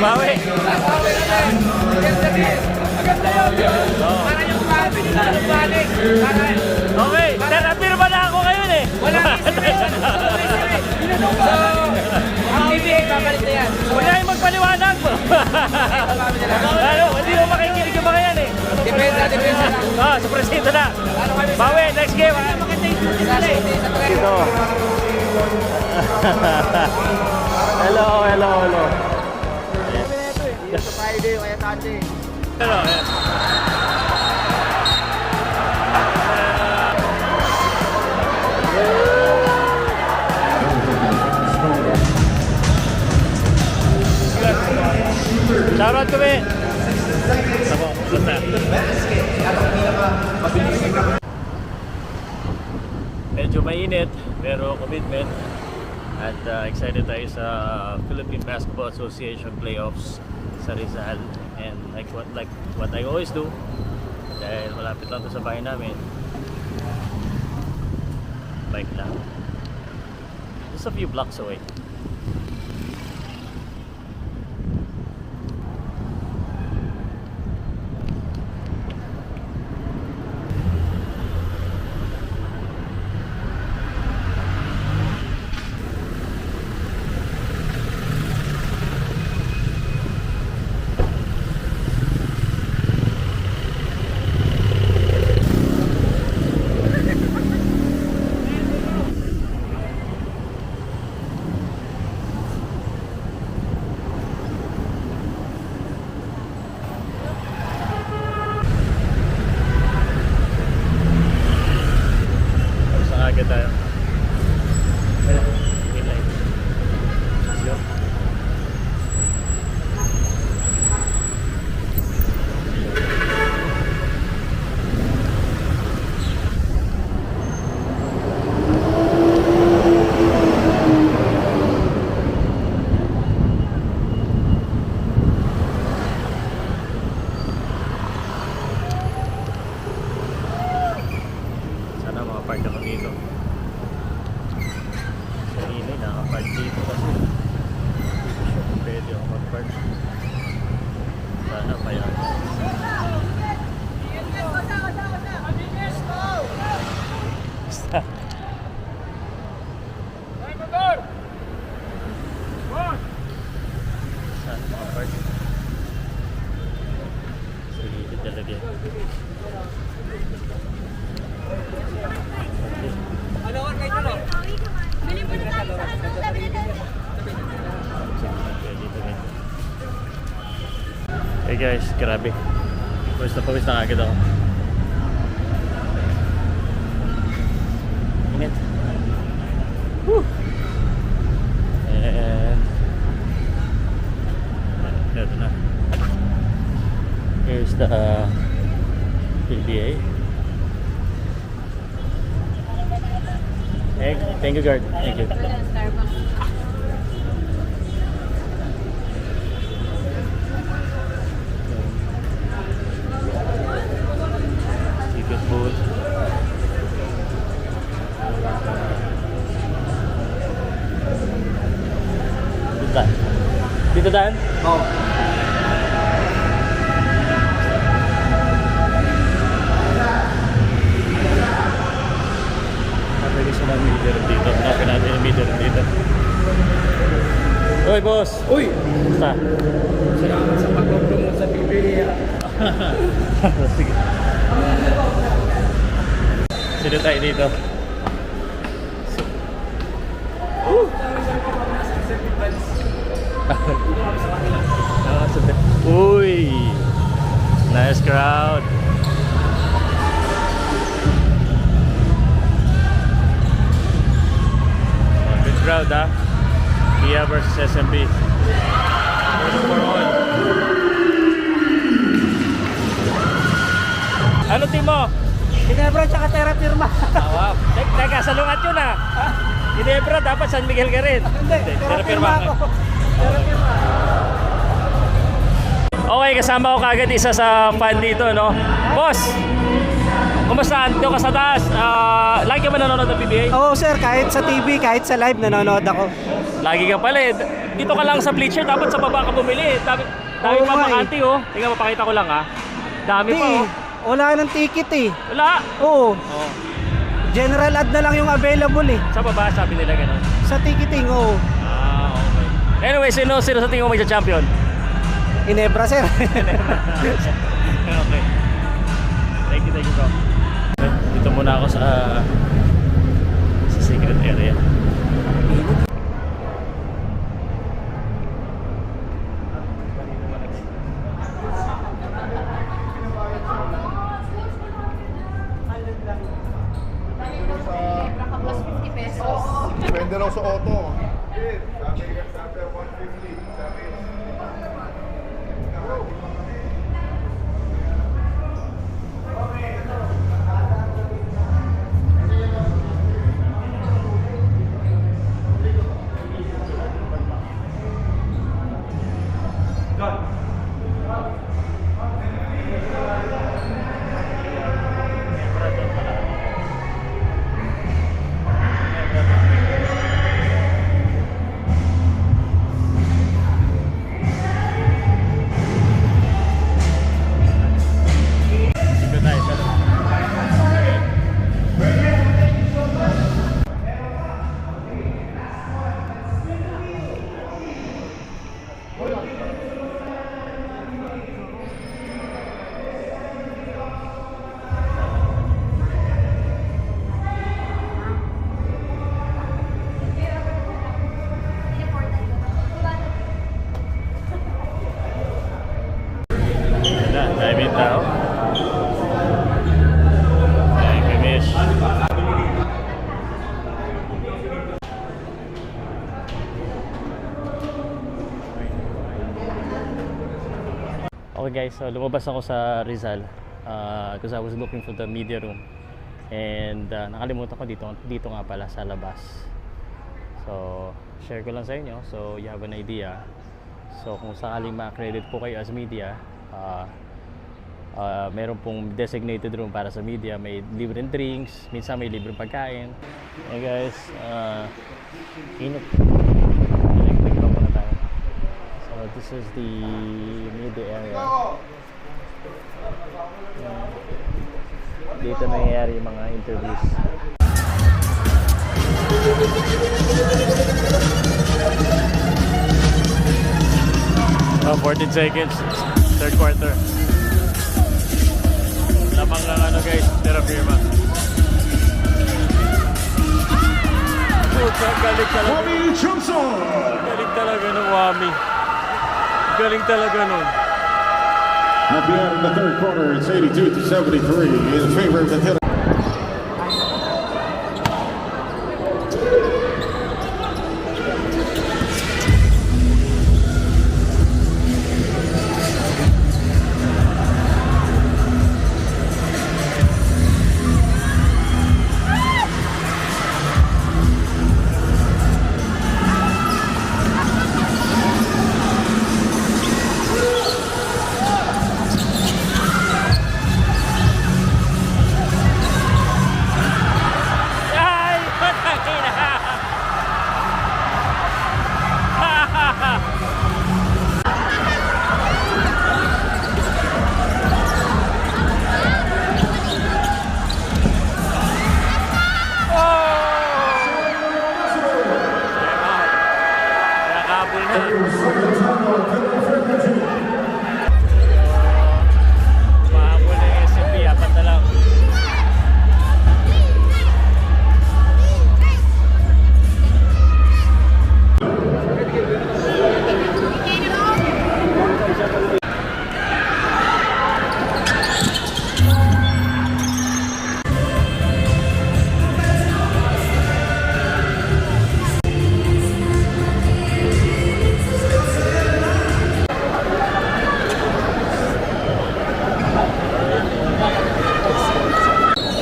Bawi. Maganda yun. Para yung kapit sa balik. Okay, napirma na ako ngayon eh. Wala So, ang TV, babalik na yan. Wala yung magpaliwanag mo. Ano, hindi mo makikinig yung mga yan eh. Depensa lang. Ah, sa presinto na. Bawi, next game. Maganda yung duty nila eh. Dito. Hello. Ito Friday, kaya Sunday. Hello. Shoutout kami. Sabo, basta. Medyo mainit, pero commitment. At excited tayo sa Philippine Basketball Association playoffs sa Rizal. And like what I always do, dahil malapit lang to sa bahay namin, bike lang. Just a few blocks away. Agad tayo. Green light. Let's go. Sana makapark ako dito. Sa inay, nakapark dito kasi dito siya kung pwede ako mag-park. Sana payagan. Basta. Sana makapark. Sa gilid talaga. Hey guys, grabe. Pawis na kagad ako. Init. Woo! And ito na. Here's the PBA. Thank you, guard. Thank you. Ticket booth. Dito daan? Oo. Pwede sa mga meter dito. Hanapin natin yung meter dito. Uy, boss! Uy! Basta. Salamat sa pag-promote sa PBA. Sige. Sino tayo dito? Uy! Nice crowd! Good crowd, ha? Kia versus SMB. For all. Ano team mo? Ginebra tsaka Terra Firma. Wow. Teka, salungat yun ah. Ginebra, dapat San Miguel ka rin. Hindi, Terra Firma ako. Terra Firma. Okay, kasama ko kagad isa sa fan dito, no? Boss! Kumusta? Doon ka sa taas. Lagi ka ba nanonood ng PBA? Oo sir, kahit sa TV, kahit sa live, nanonood ako. Lagi ka pala eh. Dito ka lang sa bleacher, dapat sa baba ka bumili. Dami Oo pa nga bakante oh. Tingnan mo, pakita ko lang ha. Dami pa oh. Wala nang ticket eh. Wala. Oo, Oh. general ad na lang yung available eh. Sa baba, sabi nila ganun. Sa ticketing, oo. Okay. Anyway, sino sa tingin mo magsa-champion? Inebra sir. Okay. Thank you bro. Dito muna ako sa secret area. Plus 50 pesos. Depende raw sa auto. Sabi 150. Sabi Dito tayo sa Dahil may tao. Dahil may mesh. Okay guys, so lumabas ako sa Rizal because I was looking for the media room and nakalimutan ko dito nga pala sa labas. So share ko lang sa inyo so you have an idea. So kung sakaling ma-accredit po kayo as media, meron pong designated room para sa media, may libreng drinks, minsan may libreng pagkain. Hey guys, init. Electric pa muna tayo. So this is the media area. Dito nangyayari yung mga interviews. 14 seconds, third quarter. Lamang lang ano guys, tira firma. Galing talaga. Bobby Johnson! Galing talaga ng Wami. Galing talaga nun. At the end of the third quarter, it's 82-73 in favor of the Hill. Ay! Patay na! Nakabul na. Mahabol na yung SMP, apat na lang.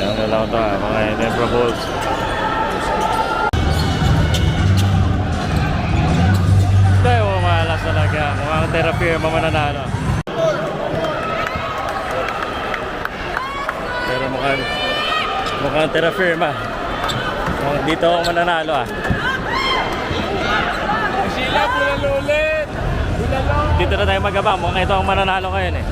Yan na lang ito mga Nebra Bulls. Tayo malas talaga. Mga therapy yung mananalo. Pero mukhang Mukhang terra firma. Dito ako mananalo ah. Sila, bulalo ulit. Bulalo. Dito na tayo magabang. Mukhang ito ang mananalo ngayon eh.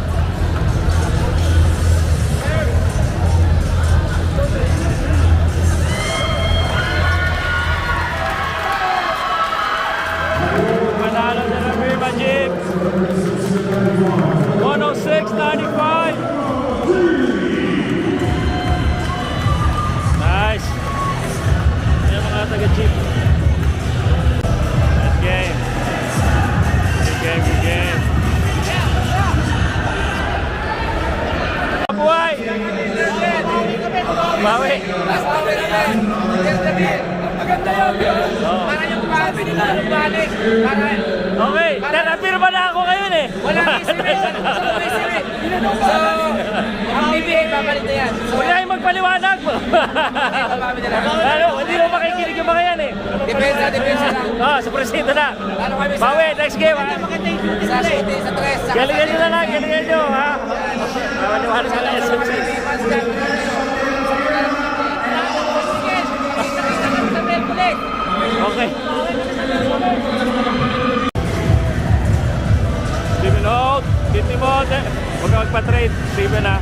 Manalo terra firma, Jeep. 106.95. Nice. Ayan mga taga-jeep. Good game. Good game, good game. Buhay! Bawi! Maganda yun. Para yung grabe nila, balik. Okay, terra firma na ako ngayon eh. Walang estimate. Walang estimate. So, ang PBA, babalik na yan. So, Huwag na magpaliwanag mo. babalik na lang. Ano, hindi mo makikinig yung mga yan eh. Depensa lang. Sa presinto na. Ano kami sa... Bawi, next game ha. Sa shooting, sa tres. Galingan nyo na lang, galingan nyo ha. Maliwanag ka lang SMC. Okay. Steven Holt, Kitty mo. Huwag ka magpa-trade. Steven ha.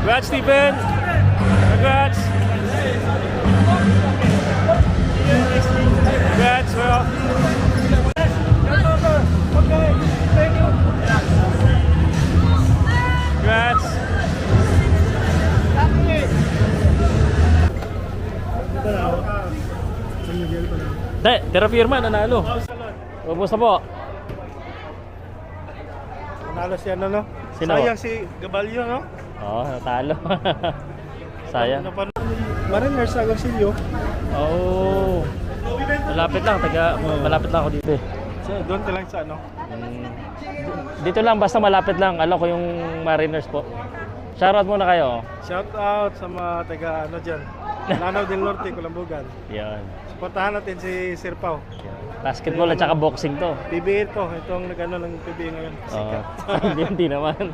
Congrats, Steven. Congrats. Congrats, bro. Okay, thank you. Congrats. Terra firma, nanalo. Kumusta po? Nanalo si ano, no? Sino? Sayang si Gabalyo, no? Oo, natalo. Sayang. Mariners sa Agoncillo. Oh. Malapit lang, malapit lang ako dito eh. Doon ka lang sa ano? Dito lang, basta malapit lang. Alam ko yung Mariners po. Shoutout muna kayo. Shout out sa mga taga ano dyan. Lanao del Norte, Kulambugan. Yan. Supportahan natin si Sir Pao. Basketball at saka boxing to. PBA to, itong nag-ano ng PBA ngayon. Oo. Hindi naman.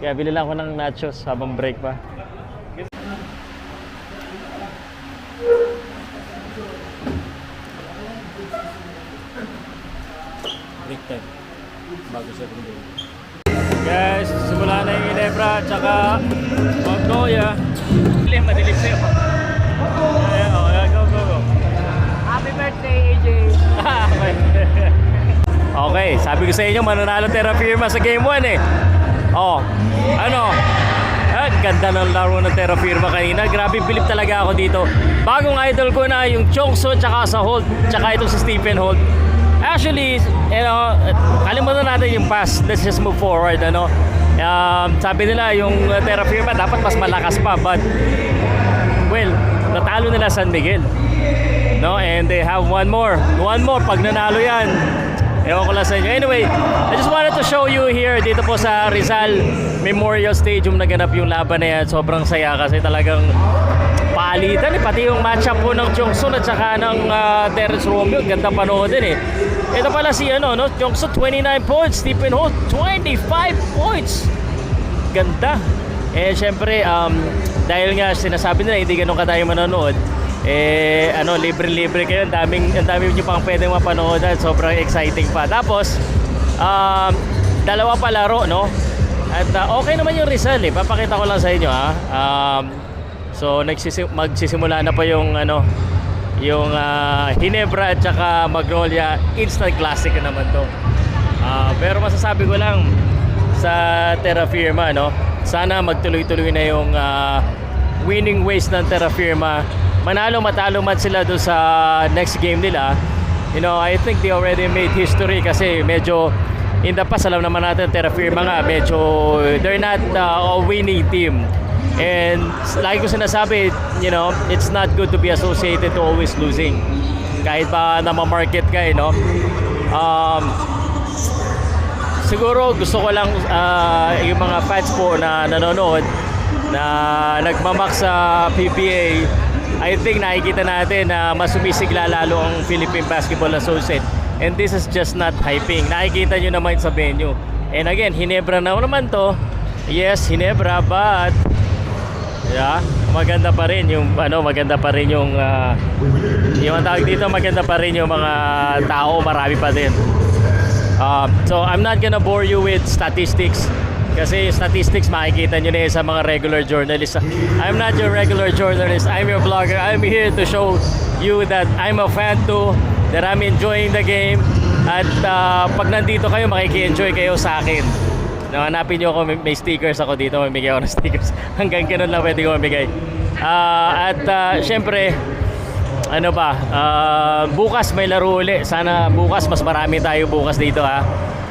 Kaya bili lang ako ng nachos habang break pa. Break time. Bago sa break. Guys, simula na yung Ginebra at saka Montoya. Madilim sa'yo. Go. Happy birthday, AJ. Okay, sabi ko sa inyo, mananalo terra firma sa game 1 eh. Oh, ano? Ganda ng laro ng terra firma kanina. Grabe, bilib talaga ako dito. Bagong idol ko na yung Chongso tsaka sa Holt, tsaka itong si Stephen Holt. Actually, kalimutan natin yung past. Let's just move forward, ano? Sabi nila yung terra firma dapat mas malakas pa, but well, natalo nila San Miguel. No, and they have one more pag nanalo yan. Ewan ko lang sa inyo. Anyway, I just wanted to show you here dito po sa Rizal Memorial Stadium naganap yung laban na yan. Sobrang saya kasi talagang palitan eh. Pati yung matchup po ng Chongso at saka ng Terrence Romeo, ganda panoodin eh. Ito pala si Chongso 29 points, Stephen Holt 25 points. Ganda. Eh syempre dahil nga sinasabi nila hindi ganun kadayo manonood, libre-libre kayo. Ang dami nyo pang pwedeng mapanood at sobrang exciting pa. Tapos dalawa pa laro, no? At okay naman yung Rizal eh. Papakita ko lang sa inyo ha. So magsisimula na pa yung yung Ginebra at saka Magnolia. Instant classic na naman to. Pero masasabi ko lang sa terra firma, no? Sana magtuloy-tuloy na yung winning ways ng terra firma. Manalo matalo man sila doon sa next game nila. I think they already made history kasi medyo in the past, alam naman natin terra firma nga medyo they're not a winning team. And like ko sinasabi, it's not good to be associated to always losing. Kahit pa na-market ka, siguro gusto ko lang yung mga fans po na nanonood na nagmamak sa PBA, I think nakikita natin na mas sumisigla lalo ang Philippine Basketball Association. And this is just not hyping. Nakikita nyo naman sa venue. And again, Ginebra na naman to. Yes, Ginebra, but yeah, maganda pa rin yung maganda pa rin yung ang tawag dito, maganda pa rin yung mga tao, marami pa din. So I'm not gonna bore you with statistics kasi statistics makikita nyo na sa mga regular journalists. I'm not your regular journalist, I'm your vlogger. I'm here to show you that I'm a fan too, that I'm enjoying the game. At pag nandito kayo, makiki-enjoy kayo sa akin. Hanapin nyo ako, may stickers ako dito, mamigay ako ng stickers. Hanggang ganun lang pwede ko mamigay. Syempre, bukas may laro uli. Sana bukas mas marami tayo bukas dito ha.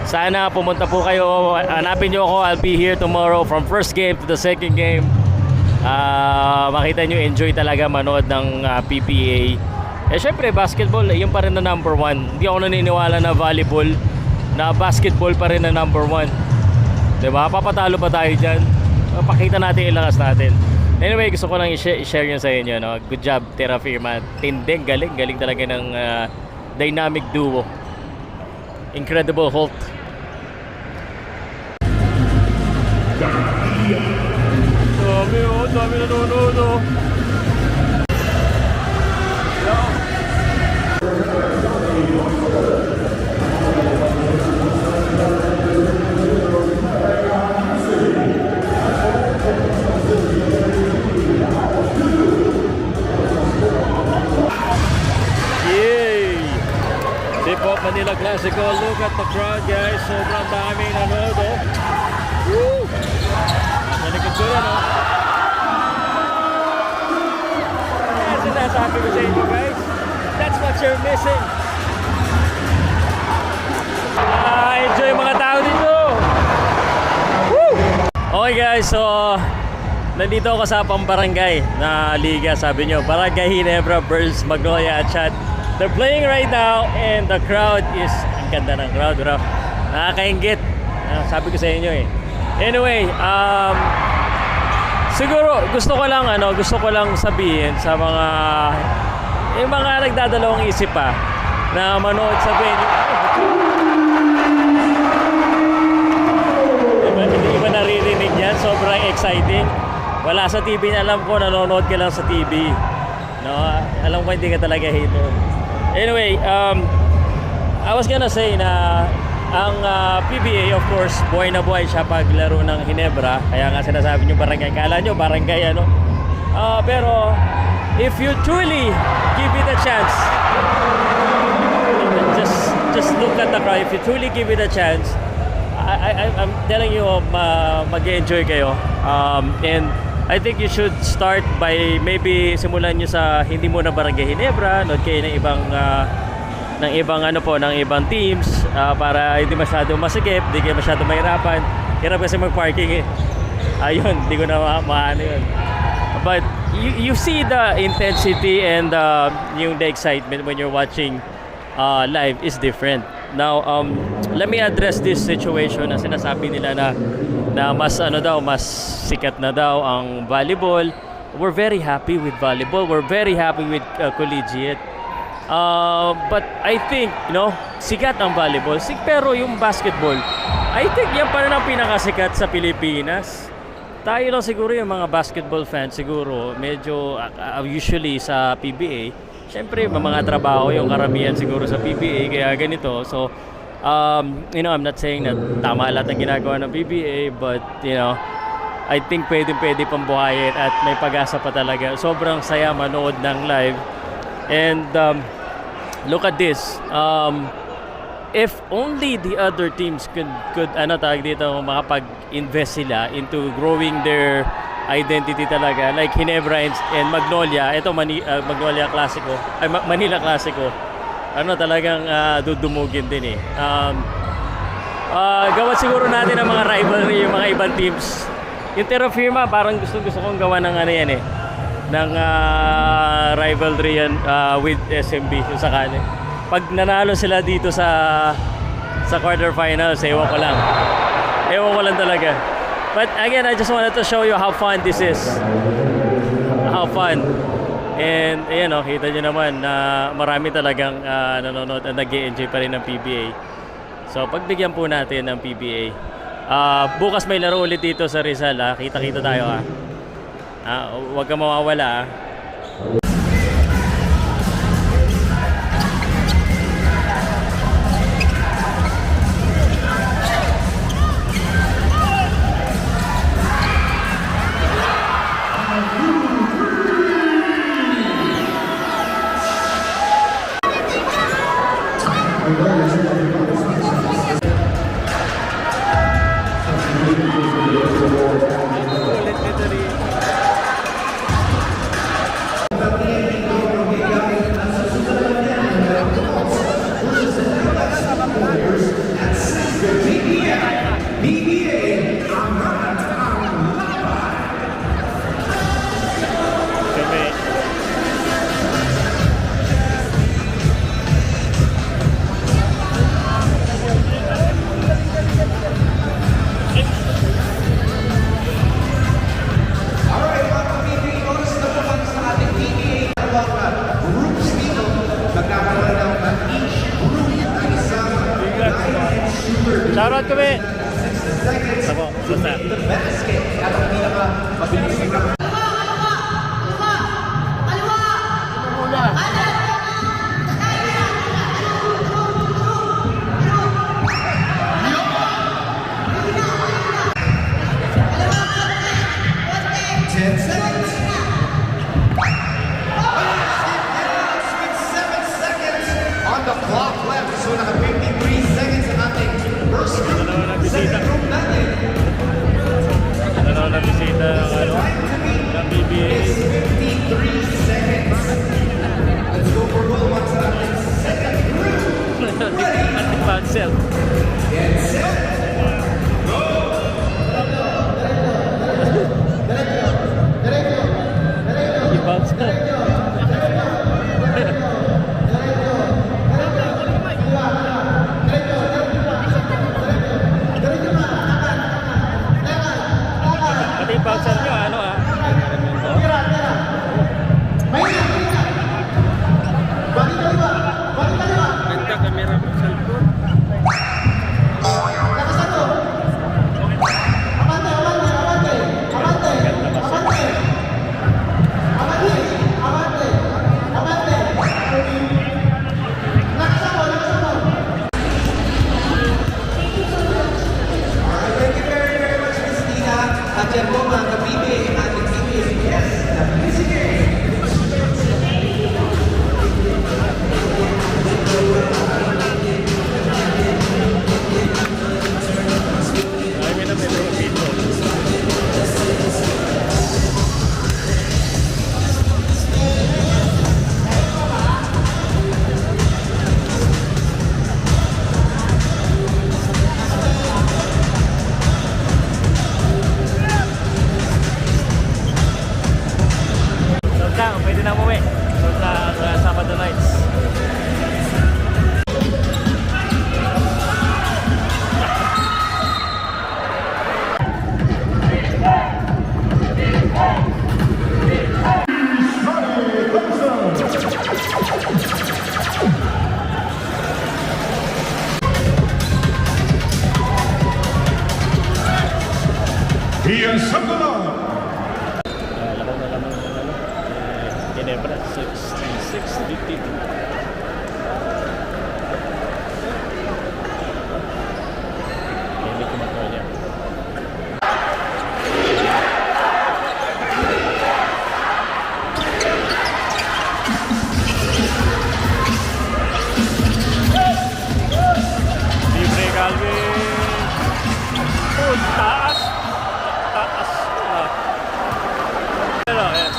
Sana pumunta po kayo, hanapin nyo ako. I'll be here tomorrow from first game to the second game. Makita nyo, enjoy talaga manood ng PPA. Syempre basketball, yun pa rin na number 1. Hindi ako naniniwala na volleyball, na basketball pa rin na number 1. Diba? Papatalo pa tayo dyan. Pakita natin ilakas natin. Anyway, gusto ko lang i-share yun sa inyo. No? Good job, Terra Firma. Tinding, galing talaga ng dynamic duo. Incredible Hulk. Dami nanonood oh. Depot Manila Classical. Look at the crowd, guys. Sobrang daming nanood, oh. Woo! Nasa likod ko yan, oh. Kaya sinasabi ko sa inyo, guys. That's what you're missing. Enjoy yung mga tao dito. Woo! Okay, guys. So, nandito ako sa pambarangay na liga, sabi nyo. Barangay Ginebra, Burns, Magnolia, at Chat. They're playing right now and the crowd is, ang ganda ng crowd, bro. Nakakaingit. Sabi ko sa inyo eh. Anyway, siguro gusto ko lang sabihin sa mga yung mga nagdadalawang isip pa na manood sa venue. Hindi ba naririnig yan? Sobrang exciting. Wala sa TV, alam ko nanonood ka lang sa TV. No, alam ko hindi ka talaga hater. Anyway, I was gonna say na ang PBA, of course, buhay na buhay siya paglaro ng Ginebra. Kaya nga sinasabi nyo barangay. Kala nyo barangay ano. Pero if you truly give it a chance, just look at the crowd. If you truly give it a chance, I'm telling you, mag-enjoy kayo. And I think you should start by maybe simulan nyo sa hindi muna barangay Ginebra, nood kayo ng ibang teams para hindi masyado masikip, hindi kayo masyado mahirapan. Hirap kasi mag-parking eh. Ayun, hindi ko na maano yun. But you see the intensity and the excitement when you're watching live is different. Now, let me address this situation na sinasabi nila na mas sikat na daw ang volleyball. We're very happy with volleyball. We're very happy with collegiate. But I think, sikat ang volleyball. Pero yung basketball, I think yan pa rin ang pinakasikat sa Pilipinas. Tayo lang siguro yung mga basketball fans siguro, medyo usually sa PBA. Siyempre, mga trabaho yung karamihan siguro sa PBA, kaya ganito. So, I'm not saying na tama lahat ng ginagawa ng PBA, but, I think pwede pang buhayin at may pag-asa pa talaga. Sobrang saya manood ng live. And, look at this. If only the other teams could makapag-invest sila into growing their identity talaga, like Ginebra and Magnolia. Ito Magnolia Classico, Manila Classico. Talagang dudumugin din eh. Gawa siguro natin ang mga rivalry yung mga ibang teams. Yung Terra Firma, parang gusto kong gawa ng ng rivalry yan with SMB yung sakali. Pag nanalo sila dito sa quarterfinals, ewan ko lang talaga. But again, I just wanted to show you how fun this is. How fun. And ayan kita nyo naman na marami talagang nanonood at nag-e-enjoy pa rin ng PBA. So pagbigyan po natin ng PBA. Bukas may laro ulit dito sa Rizal ha. Kita-kita tayo ha. Huwag ka mawawala ha. Shoutout kami! Ako, basta. Ano na bisita ng ano? Ng PBA. Bouncer. Pati yung bouncer nyo, ano ah? Ganda kamera mo, cellphone. Pwede na umuwi. So sa Sabado nights. Ian Santana. Lakaw na lamang ng ano. Ginebra 66-52. Hindi kumakuha niya. Libre Calvin. Taas. Taas. Hello, yes.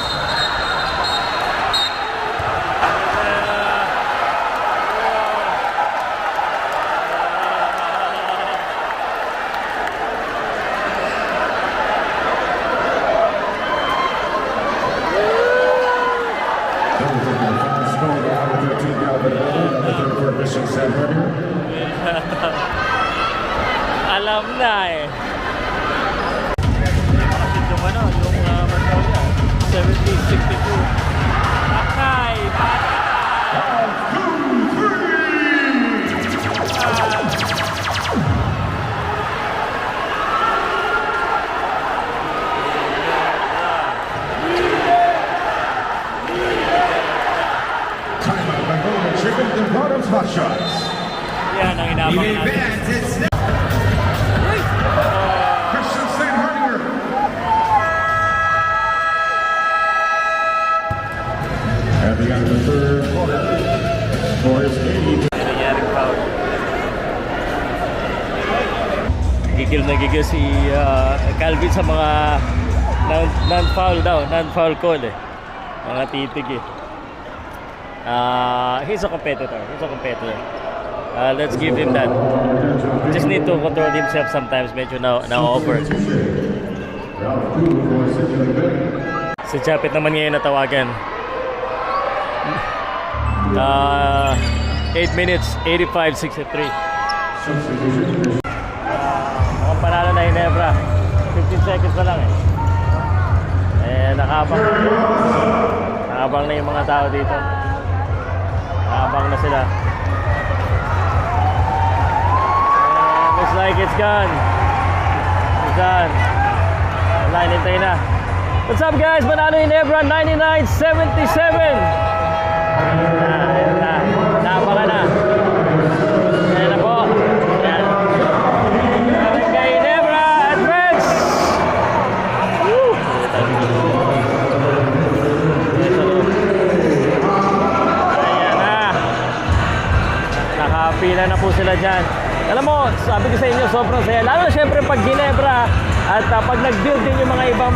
Alam na eh. Yung ano, yung Mongolia, 70-62. Patay! Patay! Adams Hot Shots. Yan ang inabang In natin. advance, it's Christian Steinhardinger. At the end of the third quarter, score is 80. May nangyaring foul. Gigil si Calvin sa mga non-foul daw, non-foul call eh. Mga titig eh. He's a competitor. Let's give him that. Just need to control himself sometimes. Medyo na-over. Si Chapit naman ngayon natawagan. 8 minutes, 85-63. Mukhang panalo na Ginebra. 15 seconds na lang eh. Nakabang na yung mga tao dito. Nakabang na sila. Looks like it's gone. It's done. Wala, hinintay na. What's up guys? Panalo Ginebra 99-77. Ayan na. Napakan na. Ayan na po. Ayan. Barangay Ginebra advance! Woo! Ayan na. Nakapila na po sila dyan. Alam mo, sabi ko sa inyo, sobrang saya. Lalo na syempre pag Ginebra at pag nag-build din yung mga ibang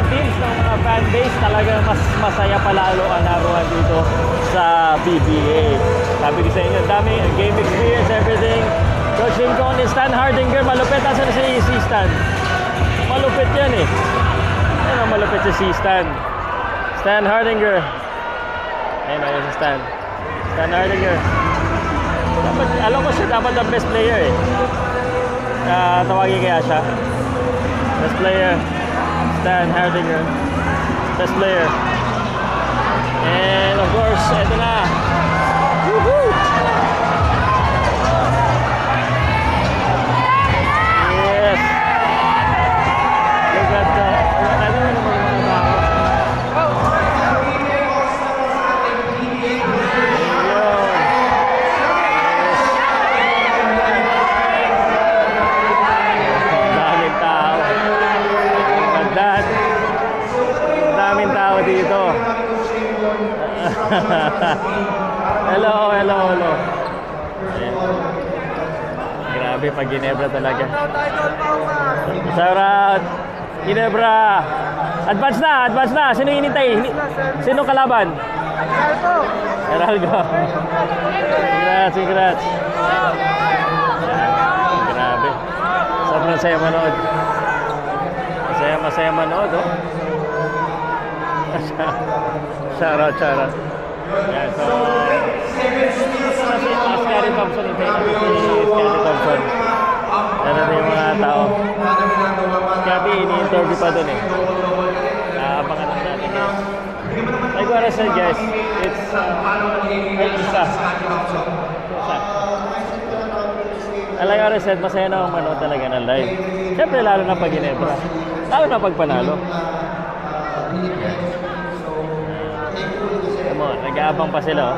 teams ng mga fan base, talaga mas masaya palalo ang laruan dito sa PBA. Sabi ko sa inyo, dami game experience, everything. Coach Lincoln and Stan Hardinger, malupit. Asan si Stan? Malupit yan eh. Ano malupit si Stan? Stan Hardinger. Ayun o, si Stan. Stan Hardinger. Dapat, alam ko siya dapat ang best player eh. Tawagin kaya siya. Best player. Stan Hardinger. Best player. And of course, ito na. Woohoo! Yes! Look at the... Ano naman mga tao? Dito. Hello. Ayan. Grabe pag Ginebra talaga. Shout out Ginebra. Advance na. Sino hinintay? Sino kalaban? Heraldo. Congrats. Grabe. Sobrang saya manood. Masaya manood, oh. Shout out. Yeah, so Scotty Thompson Ano na yung mga tao. Scotty, ini-interview pa dun eh. Abangan lang natin guys. Like what I said guys, it's like what I said, masaya na ang manood talaga ng live. Siyempre lalo na pag Ginebra. Lalo na pag panalo. Nag-aabang pa sila.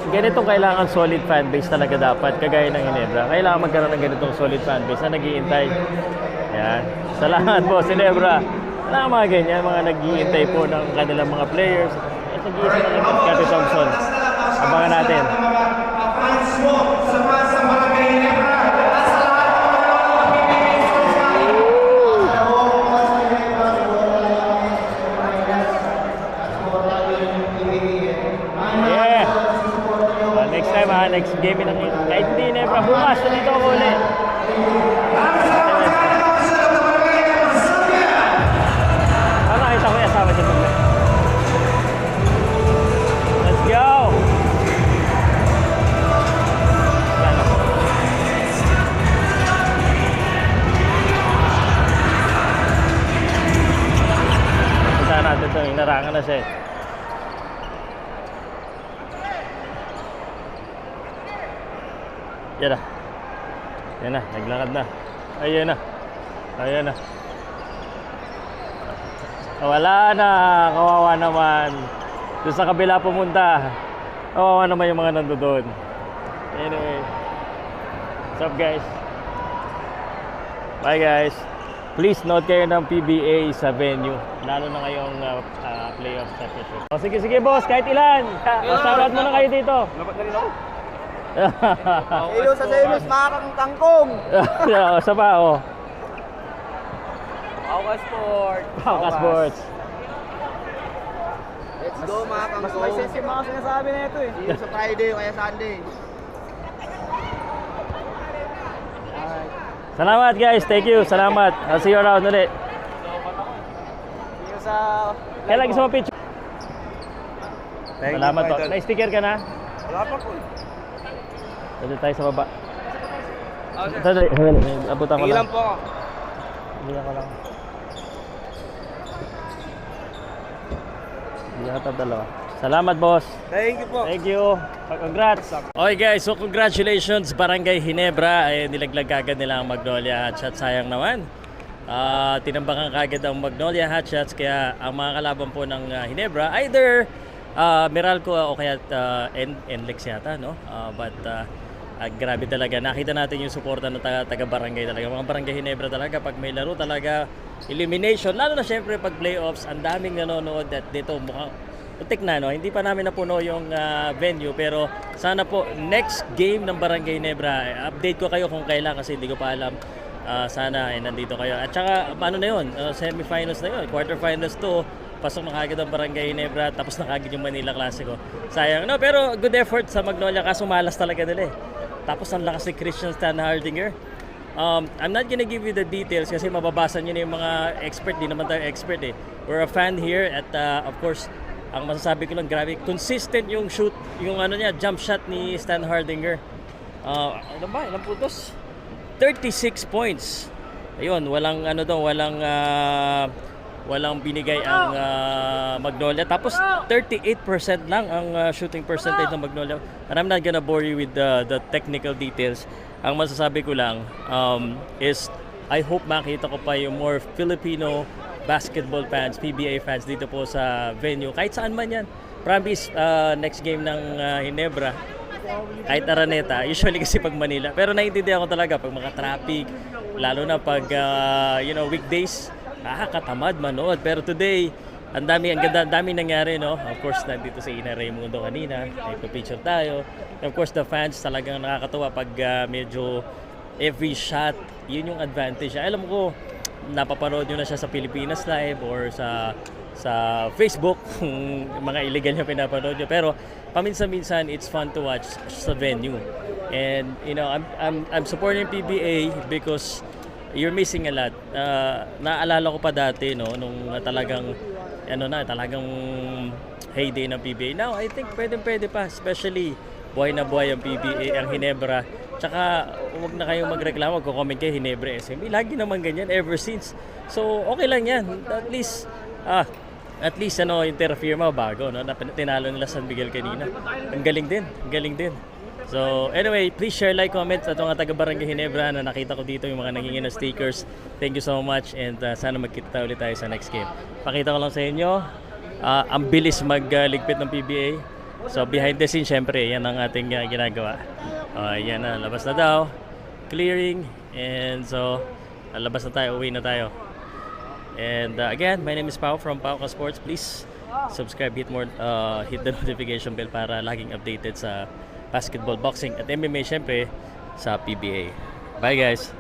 Ganitong kailangan solid fanbase talaga dapat. Kagaya ng Ginebra. Kailangan magkaroon ng ganitong solid fanbase na nag-iintay. Yan. Salamat po, Ginebra. Wala mga ganyan, mga nag-iintay po ng kanilang mga players. At nag-iintay na ng Scotty Thompson. Abangan natin. Next game ng kahit hindi Ginebra bukas dito ako ulit. Nakita ko yung asawa dito. Let's go! Punta natin ito, inarangan na siya. Yan na, naglakad na. Ayan na. Wala na, kawawa naman. Doon sa kabila pumunta. Oo, naman yung mga nandoon. Anyway. What's up guys? Bye guys. Please note kayo ng PBA sa venue. Lalo na ngayong playoff championship. O sige boss, kahit ilan. Shoutout muna kayo dito. Dapat na rin ako. Iyo sa selos, mga kangkong. Sa ba, oh. Pauka Sport. Pauka Sports. Let's go mga kangkong. Mas may sense yung mga sinasabi na ito eh. Iyo sa Friday o kaya Sunday. Salamat guys, thank you. Salamat. I'll see you around ulit. Yung sa... Kailan gusto mo picture? Salamat po. Na-sticker ka na? Wala pa po. Dito tayo sa baba. Dali, abutan ko lang. Ilan po ako? Ilan ko lang. Hindi ata dalawa. Salamat boss. Thank you po. Thank you. Congrats. Okay guys, so congratulations Barangay Ginebra. Ay nilaglag kagad nila ang Magnolia Hotshots. Sayang naman. Tinambakan kagad ang Magnolia Hotshots. Kaya ang mga kalaban po ng Ginebra, either Meralco o kaya NLEX yata, no? Grabe talaga. Nakita natin yung suporta ng taga-barangay talaga. Mga Barangay Ginebra talaga. Pag may laro talaga, elimination. Lalo na syempre pag playoffs, ang daming nanonood at dito mukhang putik na, no? Hindi pa namin napuno yung venue, pero sana po next game ng Barangay Ginebra, update ko kayo kung kailan kasi hindi ko pa alam. Sana nandito kayo. At saka ano na yun, semifinals na yun, quarterfinals to, pasok na kagad ang Barangay Ginebra, tapos na kagad yung Manila Clasico. Sayang, no? Pero good effort sa Magnolia, kaso malas talaga nila eh. Tapos ang lakas ni Christian Stan Hardinger. I'm not gonna give you the details kasi mababasa nyo na yung mga expert, di naman tayo expert eh. We're a fan here at of course, ang masasabi ko lang, grabe, consistent yung shoot, yung ano niya, jump shot ni Stan Hardinger. Ano ba? Ilang puntos? 36 points. Ayun, walang ano daw, walang binigay ang Magnolia. Tapos 38% lang ang shooting percentage ng Magnolia. And I'm not gonna bore you with the technical details. Ang masasabi ko lang is I hope makita ko pa yung more Filipino basketball fans, PBA fans dito po sa venue. Kahit saan man yan. Promise, next game ng Ginebra, kahit Araneta, usually kasi pag Manila. Pero naiintindihan ko talaga pag mga traffic, lalo na pag weekdays, katamad manood. Pero today, ang dami nangyari, no? Of course, nandito si Ina Raimundo kanina, nagpa-picture tayo. Of course, the fans talagang nakakatuwa pag medyo every shot, yun yung advantage. Alam ko, napapanood nyo na siya sa Pilipinas Live or sa Facebook, mga illegal nyo pinapanood nyo. Pero paminsan-minsan, it's fun to watch sa venue. And you know, I'm supporting PBA because you're missing a lot. Naalala ko pa dati, no, nung talagang heyday ng PBA. Now, I think pwede pa, especially buhay na buhay ang PBA, ang Ginebra. Tsaka, huwag na kayong magreklamo, magko-comment kayo Ginebra SME. Lagi naman ganyan, ever since. So, okay lang yan. At least, yung terra firma bago, no? Tinalo nila San Miguel kanina. Ang galing din. So, anyway, please share, like, comment at mga taga-Barangay Ginebra na nakita ko dito yung mga nangingin na stickers. Thank you so much and sana magkita ulit tayo sa next game. Pakita ko lang sa inyo, ang bilis magligpit ng PBA. So, behind the scenes, syempre, yan ang ating ginagawa. Yan na, labas na daw. Clearing. And so, labas na tayo, uwi na tayo. And again, my name is Pao from Pauka Sports. Please subscribe, hit the notification bell para laging updated sa basketball, boxing at MMA, syempre sa PBA. Bye guys!